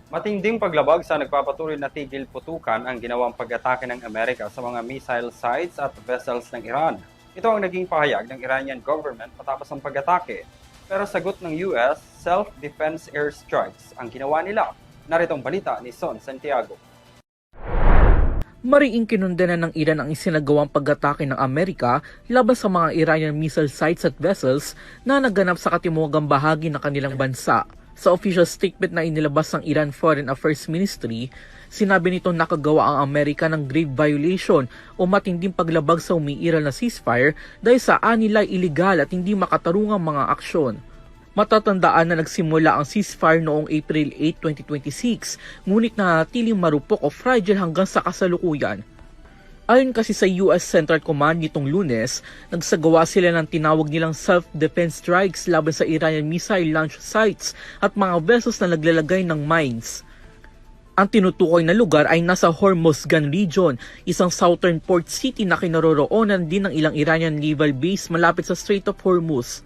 Matinding paglabag sa nagpapatuloy na tigil putukan ang ginawang pag-atake ng Amerika sa mga missile sites at vessels ng Iran. Ito ang naging pahayag ng Iranian government matapos ang pag-atake. Pero sagot ng US, self-defense airstrikes ang ginawa nila. Narito ang balita ni Son Santiago. Mariing kinundena ng Iran ang isinagawang pag-atake ng Amerika laban sa mga Iranian missile sites at vessels na naganap sa katimugang bahagi ng kanilang bansa. Sa official statement na inilabas ng Iran Foreign Affairs Ministry, sinabi nito nakagawa ang Amerika ng grave violation o matinding paglabag sa umiiral na ceasefire dahil sa anilay iligal at hindi makatarungang mga aksyon. Matatandaan na nagsimula ang ceasefire noong April 8, 2026, ngunit nanatiling marupok o fragile hanggang sa kasalukuyan. Ayon kasi sa US Central Command nitong Lunes, nagsagawa sila ng tinawag nilang self-defense strikes laban sa Iranian missile launch sites at mga vessels na naglalagay ng mines. Ang tinutukoy na lugar ay nasa Hormozgan region, isang southern port city na kinaroroonan din ng ilang Iranian naval base malapit sa Strait of Hormuz.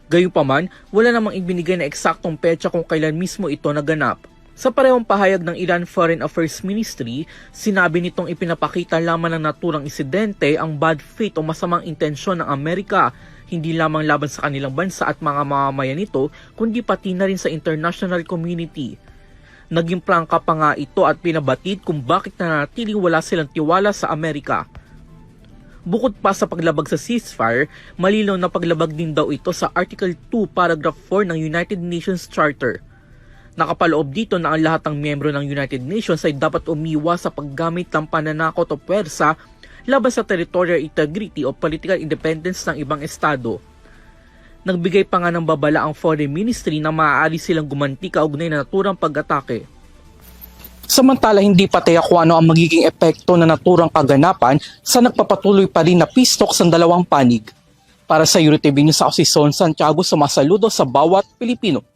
Gayunpaman, wala namang ibinigay na eksaktong petsa kung kailan mismo ito naganap. Sa parehong pahayag ng Iran Foreign Affairs Ministry, sinabi nitong ipinapakita lamang ng naturang insidente ang bad faith o masamang intensyon ng Amerika, hindi lamang laban sa kanilang bansa at mga mamamayan nito, kundi pati na rin sa international community. Naging prangka pa nga ito at pinabatid kung bakit nanatiling wala silang tiwala sa Amerika. Bukod pa sa paglabag sa ceasefire, malinaw na paglabag din daw ito sa Article 2, Paragraph 4 ng United Nations Charter. Nakapaloob dito na ang lahat ng miyembro ng United Nations ay dapat umiwas sa paggamit ng pananakot o puwersa laban sa territorial integrity o political independence ng ibang estado. Nagbigay pa nga ng babala ang Foreign Ministry na maaari silang gumanti kaugnay na naturang pag-atake. Samantala hindi pa tiyak kung ano ang magiging epekto na naturang kaganapan sa nagpapatuloy pa rin na peace talks ng dalawang panig. Para sa EuroTV News, ako si Son Santiago, sumasaludo sa bawat Pilipino.